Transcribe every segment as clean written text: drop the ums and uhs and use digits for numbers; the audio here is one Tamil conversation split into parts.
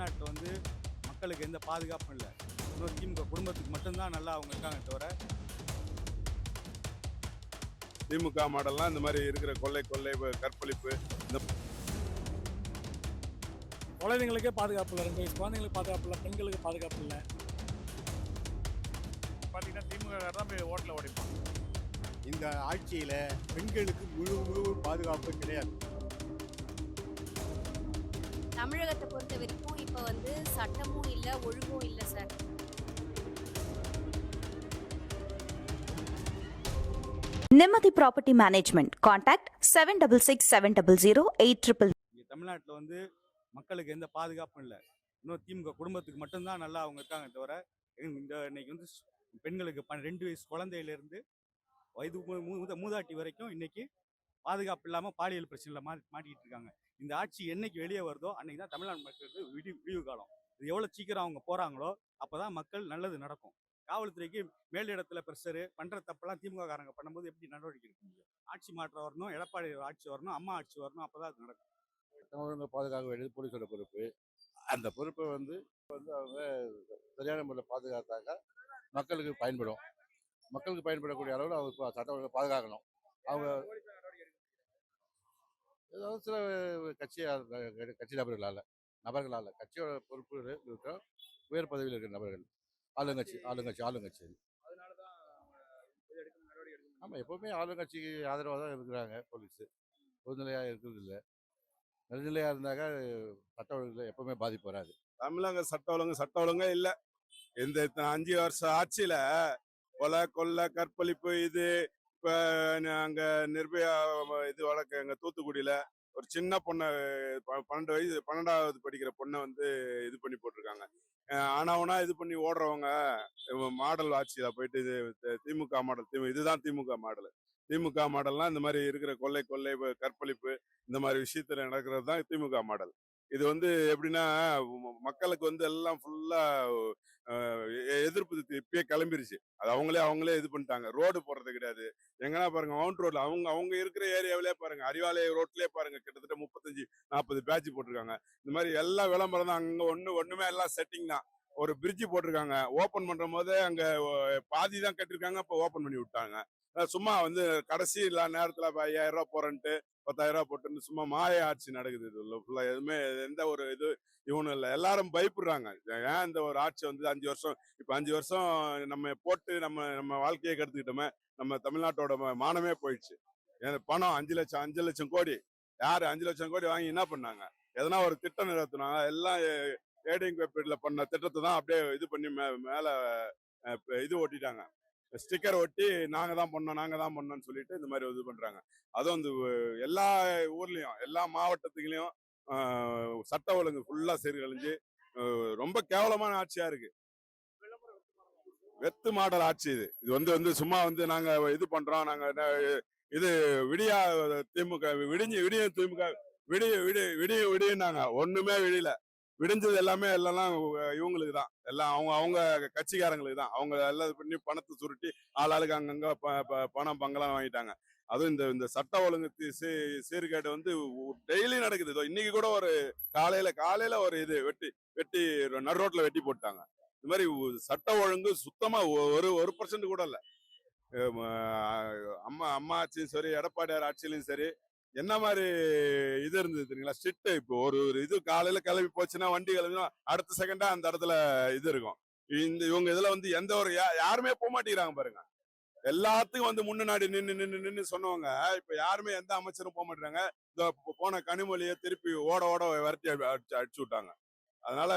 தமிழ்நாட்டில் மக்களுக்கு எந்த பாதுகாப்பும் இல்லை. இன்னொரு திமுக குடும்பத்துக்கு மட்டும்தான் நல்லா அவங்க இருக்காங்க தவிர. திமுக மாடல்லாம் இந்த மாதிரி இருக்கிற கொள்ளை கற்பழிப்பு, இந்த குழந்தைங்களுக்கே பாதுகாப்பு இல்லை. 2 வயசு குழந்தைங்களுக்கு பாதுகாப்பு இல்லை, பெண்களுக்கு பாதுகாப்பு இல்லை. பார்த்தீங்கன்னா திமுக தான் போய் ஓட்டில் ஓடிப்பாங்க. இந்த ஆட்சியில் பெண்களுக்கு முழு பாதுகாப்பு கிடையாது. தமிழகத்தை பொறுத்த வரைக்கும் இப்போ சட்டமும் இல்லை, ஒழுங்கும் இல்லை சார். நிம்மதி ப்ராப்பர்ட்டி மேனேஜ்மெண்ட். கான்டாக்ட் 7667008800. தமிழ்நாட்டில் மக்களுக்கு எந்த பாதுகாப்பும் இல்லை. இன்னொரு திமுக குடும்பத்துக்கு மட்டும்தான் நல்லா அவங்க இருக்காங்க தவிர. இன்னைக்கு பெண்களுக்கு 2 வயசு குழந்தையிலேருந்து வயது மூதாட்டி வரைக்கும் இன்னைக்கு பாதுகாப்பு இல்லாமல் பாலியல் பிரச்சனையில் மாட்டிக்கிட்டு இருக்காங்க. இந்த ஆட்சி என்னைக்கு வெளியே வருதோ அன்னைக்கு தான் தமிழ்நாடு மக்களுக்கு விடிவு காலம். இது எவ்வளோ சீக்கிரம் அவங்க போகிறாங்களோ அப்போ தான் மக்கள் நல்லது நடக்கும். காவல்துறைக்கு மேலிடத்துல ப்ரெஷரு பண்ணுற தப்பெல்லாம் திமுக காரங்க பண்ணும்போது எப்படி நடவடிக்கை எடுக்க முடியும்? ஆட்சி மாற்றம் வரணும், எடப்பாடி ஆட்சி வரணும், அம்மா ஆட்சி வரணும், அப்போ தான் அது நடக்கும். ஒழுங்கு பாதுகாக்க வேண்டியது போலீஸோட பொறுப்பு. அந்த பொறுப்பை அவங்க சரியான முறையில் பாதுகாத்தாக்க மக்களுக்கு பயன்படும். மக்களுக்கு பயன்படக்கூடிய அளவில் அவங்க சட்டம் ஒழுங்கை பாதுகாக்கணும். அவங்க ஏதாவது சில கட்சி நபர்களால் கட்சியோட பொறுப்பு இருக்க உயர் பதவியில் இருக்கிற நபர்கள், ஆளுங்கட்சி. ஆமாம், எப்போவுமே ஆளுங்கட்சிக்கு ஆதரவாக தான் இருக்கிறாங்க. போலீஸு பொதுநிலையாக இருக்கிறது இல்லை. நடுநிலையாக இருந்தாக்க சட்ட ஒழுங்குல எப்பவுமே பாதிப்பு வராது. தமிழக சட்ட ஒழுங்கே இல்லை. இந்த 5 வருஷம் ஆட்சியில கொலை கற்பழிப்பு, இது இப்போ அங்கே நிர்பயா இது வழக்கு எங்கள் தூத்துக்குடியில் ஒரு சின்ன பொண்ணை 12வது படிக்கிற பொண்ணை இது பண்ணி போட்டிருக்காங்க. ஆனாவனா இது பண்ணி ஓடுறவங்க மாடல் ஆட்சியில் போயிட்டு இது திமுக மாடல், இதுதான் திமுக மாடல்லாம் இந்த மாதிரி இருக்கிற கொள்ளை கற்பழிப்பு இந்த மாதிரி விஷயத்துல நடக்கிறது தான் திமுக மாடல். இது எப்படின்னா மக்களுக்கு எல்லாம் ஃபுல்லா எதிர்ப்பு இப்பயே கிளம்பிருச்சு. அது அவங்களே இது பண்ணிட்டாங்க. ரோடு போடுறது கிடையாது. எங்கன்னா பாருங்க, மவுண்ட் ரோட்ல அவங்க இருக்கிற ஏரியாவிலே பாருங்க, அறிவாலய ரோட்லயே பாருங்க, கிட்டத்தட்ட 35-40 பேட்ச் போட்டிருக்காங்க. இந்த மாதிரி எல்லா விளம்பரம் தான். அங்க ஒண்ணுமே எல்லாம் செட்டிங் தான். ஒரு பிரிட்ஜ் போட்டிருக்காங்க, ஓபன் பண்ற போதே அங்க பாதி தான் கட்டிருக்காங்க, இப்ப ஓபன் பண்ணி விட்டாங்க. சும்மா கடைசி நேரத்துல 5000 ரூபாய் போறேன்ட்டு 10,000 ரூபாய் போட்டு சும்மா மாய ஆட்சி நடக்குது. இது ஃபுல்லா எதுவுமே எந்த ஒரு இது இவனும் இல்லை. எல்லாரும் பயப்படுறாங்க. ஏன் இந்த ஒரு ஆட்சி 5 வருஷம், இப்ப 5 வருஷம் நம்ம போட்டு நம்ம வாழ்க்கையை கெடுத்துக்கிட்டோமே. நம்ம தமிழ்நாட்டோட மானமே போயிடுச்சு. பணம் 5 லட்சம் கோடி. யாரு 5 லட்சம் கோடி வாங்கி என்ன பண்ணாங்க? எதனா ஒரு திட்டம் நிறைவேற்றினாங்க? எல்லாம் ஏடிஎம் பேப்பர்ல பண்ண திட்டத்தை தான் அப்படியே இது பண்ணி மேல இது ஒட்டிட்டாங்க, ஸ்டிக்கர் ஒட்டி நாங்க தான் பண்ணோம்னு சொல்லிட்டு இந்த மாதிரி இது பண்றாங்க. அதுவும் எல்லா ஊர்லயும் எல்லா மாவட்டத்துலயும் சட்ட ஒழுங்கு ஃபுல்லா சீர்கழிஞ்சு ரொம்ப கேவலமான ஆட்சியா இருக்கு. வெத்து மாடல் ஆட்சி இது. இது சும்மா நாங்க இது பண்றோம், நாங்க இது விடியா திமுக விடிய திமுக விடியுனாங்க. ஒண்ணுமே விடியல. விடிஞ்சது எல்லாமே எல்லாம் இவங்களுக்கு தான். எல்லாம் அவங்க கட்சிக்காரங்களுக்கு தான். அவங்க எல்லாம் பண்ணி பணத்தை சுருட்டி ஆளாளுக்கு அங்கங்க பணம் பங்கெல்லாம் வாங்கிட்டாங்க. அதுவும் இந்த சட்ட ஒழுங்கு சீர்கேடு டெய்லி நடக்குது. இன்னைக்கு கூட ஒரு காலையில ஒரு இது வெட்டி நடு ரோட்ல வெட்டி போட்டாங்க. இந்த மாதிரி சட்ட ஒழுங்கு சுத்தமா 1% கூட இல்ல. அம்மா ஆட்சியும் சரி, எடப்பாடியார் ஆட்சியிலும் சரி, என்ன மாதிரி இது இருந்தது தெரியுங்களா? ஸ்ட்ரிக்ட். இப்போ ஒரு இது காலையில கிளம்பி போச்சுன்னா, வண்டி கிளம்பினா அடுத்த செகண்டா அந்த இடத்துல இது இருக்கும். இவங்க இதுல எந்த ஒரு யாருமே போக மாட்டேங்கிறாங்க பாருங்க. எல்லாத்துக்கும் முன்னாடி நின்னு சொன்னவங்க இப்ப யாருமே எந்த அமைச்சரும் போக மாட்டேறாங்க. போன கனிமொழியை திருப்பி ஓட விரட்டி அடிச்சு விட்டாங்க. அதனால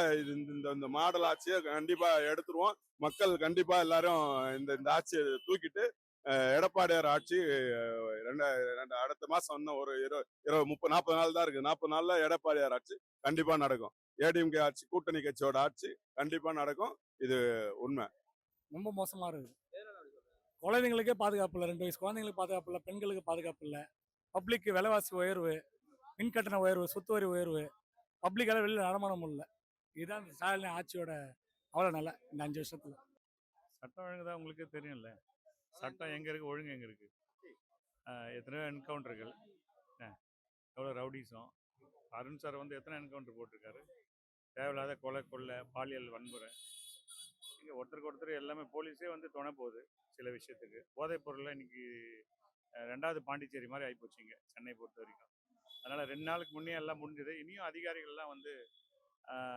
இந்த மாடல் ஆட்சியை கண்டிப்பா எடுத்துருவோம். மக்கள் கண்டிப்பா எல்லாரும் இந்த ஆட்சியை தூக்கிட்டு எடப்பாடியார் ஆட்சி அடுத்த மாசம் இன்னும் ஒரு 30-40 நாள் தான் இருக்கு. 40 நாள்ல எடப்பாடியார் ஆட்சி கண்டிப்பா நடக்கும். ஏடிஎம்கே ஆட்சி, கூட்டணி கட்சியோட ஆட்சி கண்டிப்பா நடக்கும். இது உண்மை. ரொம்ப மோசமா இருக்குது. குழந்தைங்களுக்கே பாதுகாப்பு இல்லை. 2 வயசு குழந்தைங்களுக்கு பாதுகாப்பு இல்லை, பெண்களுக்கு பாதுகாப்பு இல்லை. பப்ளிக் விலைவாசி உயர்வு, மின்கட்டண உயர்வு, சொத்து வரி உயர்வு, பப்ளிக்கால வெளியில் நடமாட முடியல. இதுதான் ஸ்டாலின் ஆட்சியோட அவ்வளோ நல்ல இந்த 5 வருஷத்துல. சட்டம் ஒழுங்கு தான் உங்களுக்கே தெரியும்ல. சட்டம் எங்கே இருக்குது, ஒழுங்கு எங்கே இருக்குது? எத்தனையோ என்கவுண்டர்கள், எவ்வளோ ரவுடிசம். அருண் சார் எத்தனை என்கவுண்டர் போட்டிருக்காரு. தேவையில்லாத கொலை கொள்ளை பாலியல் வன்முறை இங்கே ஒருத்தருக்கு ஒருத்தர் எல்லாமே போலீஸே வந்து துணை போகுது சில விஷயத்துக்கு. போதைப் பொருள்லாம் இன்னைக்கு ரெண்டாவது பாண்டிச்சேரி மாதிரி ஆகிப்போச்சுங்க சென்னை பொறுத்த வரைக்கும். அதனால் 2 நாளுக்கு முன்னே எல்லாம் முடிஞ்சது. இனியும் அதிகாரிகள்லாம் வந்து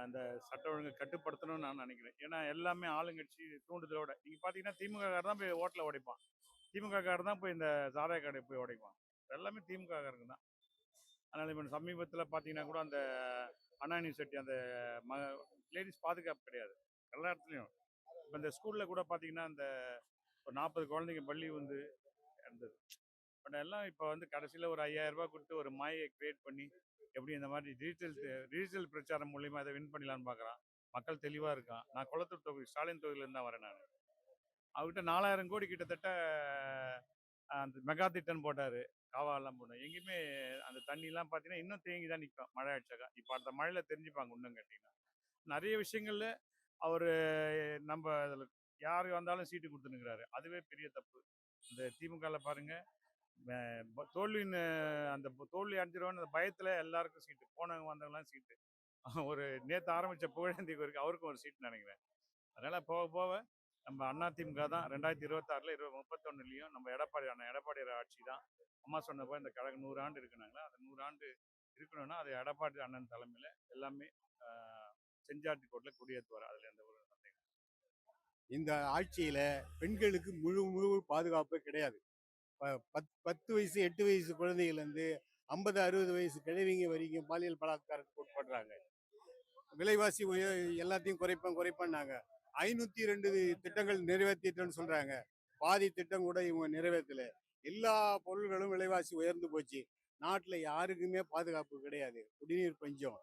அந்த சட்ட ஒழுங்கை கட்டுப்படுத்தணும்னு நான் நினைக்கிறேன். ஏன்னா எல்லாமே ஆளுங்கட்சி தூண்டுதலோட நீங்கள் பார்த்தீங்கன்னா திமுககாரர் தான் போய் ஹோட்டலில் உடைப்பான், திமுககாரர் தான் போய் இந்த சாராய கடை போய் உடைப்பான். எல்லாமே திமுககாரங்க தான். அதனால் இப்போ சமீபத்தில் பார்த்தீங்கன்னா கூட அந்த அண்ணா யூனிவர்சிட்டி அந்த லேடிஸ் பாதுகாப்பு கிடையாது எல்லா இடத்துலையும். இப்போ இந்த ஸ்கூலில் கூட பார்த்தீங்கன்னா அந்த ஒரு 40 குழந்தைங்க பள்ளி வந்து இருந்தது. பட் எல்லாம் இப்போ வந்து கடைசியில் ஒரு 5000 ரூபாய் கொடுத்து ஒரு மாயை கிரியேட் பண்ணி எப்படி இந்த மாதிரி டிஜிட்டல் பிரச்சாரம் மூலியமாக அதை வின் பண்ணலான்னு பார்க்குறான். மக்கள் தெளிவாக இருக்கான். நான் குளத்தூர் தொகுதி ஸ்டாலின் தொகுதியிலேருந்து தான் வரேன். நான் அவர்கிட்ட 4000 கோடி கிட்டத்தட்ட அந்த மெகா திட்டம் போட்டார், காவாலாம் போட்டார். எங்கேயுமே அந்த தண்ணிலாம் பார்த்தீங்கன்னா இன்னும் தேங்கி தான் நிற்கும் மழை அடிச்சாக்கா. இப்போ அந்த மழையில் தெரிஞ்சுப்பாங்க இன்னும் கேட்டிங்கன்னா. நிறைய விஷயங்களில் அவர் நம்ம அதில் யார் வந்தாலும் சீட்டு கொடுத்துனுங்கிறாரு. அதுவே பெரிய தப்பு. இந்த திமுகவில் பாருங்கள் தோல்வின்னு அந்த தோல்வி அடைஞ்சிருவோன்னு அந்த பயத்தில் எல்லாருக்கும் சீட்டு, போனவங்க வந்தவங்களாம் சீட்டு. ஒரு நேற்று ஆரம்பித்த புகழேந்தி வரைக்கும் அவருக்கும் ஒரு சீட்டு நினைக்கிறேன். அதனால் போக போக நம்ம அதிமுக தான் 2026ல் 31லையும் நம்ம எடப்பாடி ஆட்சி தான். அம்மா சொன்னப்போ இந்த கழகம் 100 ஆண்டு இருக்குனாங்களா, அந்த 100 ஆண்டு இருக்கணும்னா அது எடப்பாடி அண்ணன் தலைமையில் எல்லாமே செஞ்சாட்டி கோட்டில் குடியேற்றுவார். அதில் எந்த ஒரு சந்தேகம். இந்த ஆட்சியில பெண்களுக்கு முழு பாதுகாப்பு கிடையாது. 10 வயசு 8 வயசு குழந்தைகள்லேருந்து 50-60 வயசு கிழவிங்க வரைக்கும் பாலியல் பலாத்காரத்துக்கு உட்படுறாங்க. விலைவாசி எல்லாத்தையும் குறைப்பேன்னாங்க. 502 திட்டங்கள் நிறைவேற்றிட்டோன்னு சொல்றாங்க. பாதி திட்டம் கூட இவங்க நிறைவேற்றல. எல்லா பொருள்களும் விலைவாசி உயர்ந்து போச்சு. நாட்டில் யாருக்குமே பாதுகாப்பு கிடையாது. குடிநீர் பஞ்சம்,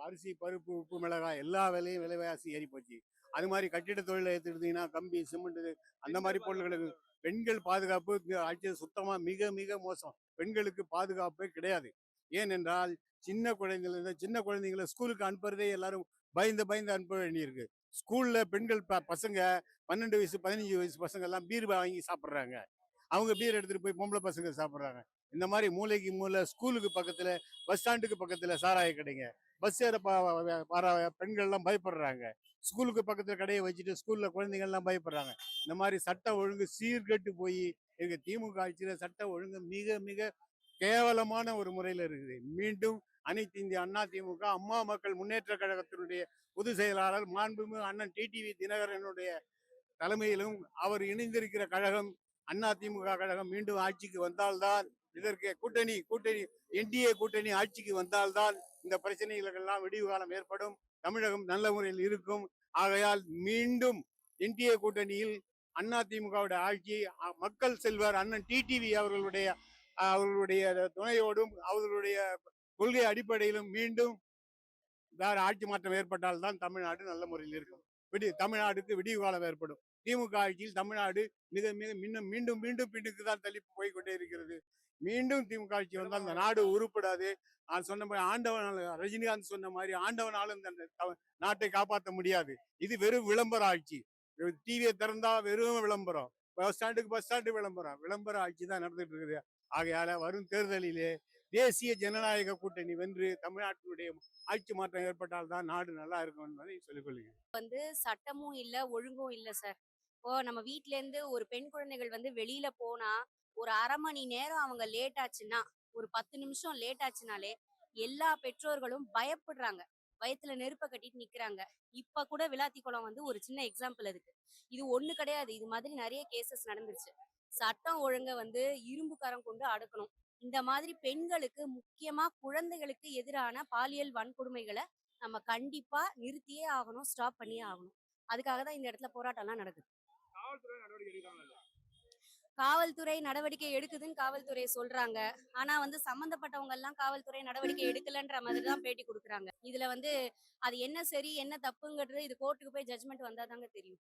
அரிசி பருப்பு உப்பு மிளகாய் எல்லா விலையும் விலைவாசி ஏறி போச்சு. அது மாதிரி கட்டிட தொழிலை எடுத்துக்கிட்டீங்கன்னா கம்பி சிமெண்ட் அந்த மாதிரி பொருள்களுக்கு பெண்கள் பாதுகாப்பு ஆட்சியில் சுத்தமாக மிக மிக மோசம். பெண்களுக்கு பாதுகாப்பே கிடையாது. ஏனென்றால் சின்ன குழந்தைங்களை ஸ்கூலுக்கு அனுப்புறதே எல்லாரும் பயந்து அனுப்ப வேண்டியிருக்கு. ஸ்கூல்ல பெண்கள் பசங்க 12 வயசு 15 வயசு பசங்க எல்லாம் பீர் வாங்கி சாப்பிட்றாங்க. அவங்க பீர் எடுத்துட்டு போய் பொம்பளை பசங்க சாப்பிட்றாங்க. இந்த மாதிரி மூளைக்கு மூளை ஸ்கூலுக்கு பக்கத்துல பஸ் ஸ்டாண்டுக்கு பக்கத்துல சாராய கடைங்க. பஸ் ஏற பெண்கள்லாம் பயப்படுறாங்க. ஸ்கூலுக்கு பக்கத்துல கடையை வச்சுட்டு ஸ்கூல்ல குழந்தைங்கள்லாம் பயப்படுறாங்க. இந்த மாதிரி சட்ட ஒழுங்கு சீர்கெட்டு போய் எங்க திமுக ஆட்சியில சட்ட ஒழுங்கு மிக மிக கேவலமான ஒரு முறையில் இருக்குது. மீண்டும் அனைத்து இந்திய அண்ணா திமுக அம்மா மக்கள் முன்னேற்ற கழகத்தினுடைய பொதுச் செயலாளர் மாண்புமிகு அண்ணன் டிடிவி தினகரனுடைய தலைமையிலும் அவர் இணைந்திருக்கிற கழகம் அண்ணா திமுக கழகம் மீண்டும் ஆட்சிக்கு வந்தால்தான் இதற்கு கூட்டணி என்டிஏ கூட்டணி ஆட்சிக்கு வந்தால்தான் இந்த பிரச்சனைகளுக்கெல்லாம் விடிவு காலம் ஏற்படும். தமிழகம் நல்ல முறையில் இருக்கும். ஆகையால் மீண்டும் என்டிஏ கூட்டணியில் அண்ணா திமுகவுடைய ஆட்சி மக்கள் செல்வர் அண்ணன் டிடிவி அவர்களுடைய துணையோடும் அவர்களுடைய கொள்கை அடிப்படையிலும் மீண்டும் வேற ஆட்சி மாற்றம் ஏற்பட்டால் தான் தமிழ்நாடு நல்ல முறையில் இருக்கும். தமிழ்நாடுக்கு விடிவு காலம் ஏற்படும். திமுக ஆட்சியில் தமிழ்நாடு மிக மிக மீண்டும் பின்னுக்கு தான் தள்ளி போய்கொண்டே இருக்கிறது. மீண்டும் திமுக ஆட்சி வந்தால் அந்த நாடு உருப்படாது. நான் சொன்ன மாதிரி ஆண்டவனால் ரஜினிகாந்த் சொன்ன மாதிரி ஆண்டவனாலும் இந்த நாட்டை காப்பாற்ற முடியாது. இது வெறும் விளம்பர ஆட்சி. டிவியை திறந்தா வெறும் விளம்பரம், பஸ் ஸ்டாண்டு விளம்பர ஆட்சி தான் நடந்துட்டு இருக்குது. ஆகையால வரும் தேர்தலிலே தேசிய ஜனநாயக கூட்டணி வென்று தமிழ்நாட்டினுடைய ஆட்சி மாற்றம் ஏற்பட்டால் தான் நாடு நல்லா இருக்கும் என்பதை சொல்லிக் கொள்கிறேன். சட்டமும் இல்ல ஒழுங்கும் இல்ல சார். இப்போ நம்ம வீட்ல இருந்து ஒரு பெண் குழந்தைகள் வெளியில போனா ஒரு அரை மணி நேரம் அவங்க லேட் ஆச்சுன்னா, ஒரு 10 நிமிஷம் லேட் ஆச்சுனாலே எல்லா பெற்றோர்களும் பயப்படுறாங்க. வயத்துல நெருப்ப கட்டிட்டு நிக்கிறாங்க. இப்ப கூட விளாத்திக்குளம் ஒரு சின்ன எக்ஸாம்பிள் அதுக்கு. இது ஒண்ணு கிடையாது. இது மாதிரி நிறைய கேசஸ் நடந்துருச்சு. சட்டம் ஒழுங்க இரும்பு கரம் கொண்டு அடக்கணும். இந்த மாதிரி பெண்களுக்கு முக்கியமா குழந்தைகளுக்கு எதிரான பாலியல் வன்கொடுமைகளை நம்ம கண்டிப்பா நிறுத்தியே ஆகணும், ஸ்டாப் பண்ணியே ஆகணும். அதுக்காக தான் இந்த இடத்துல போராட்டம்லாம் நடக்குது. காவல்துறை நடவடிக்கை எடுக்குதுன்னு காவல்துறை சொல்றாங்க. ஆனா சம்பந்தப்பட்டவங்க எல்லாம் காவல்துறை நடவடிக்கை எடுக்கலன்ற மாதிரி தான் பேட்டி கொடுக்குறாங்க. இதுல அது என்ன சரி என்ன தப்புங்கிறது இது கோர்ட்டுக்கு போய் ஜட்ஜ்மெண்ட் வந்தாதாங்க தெரியும்.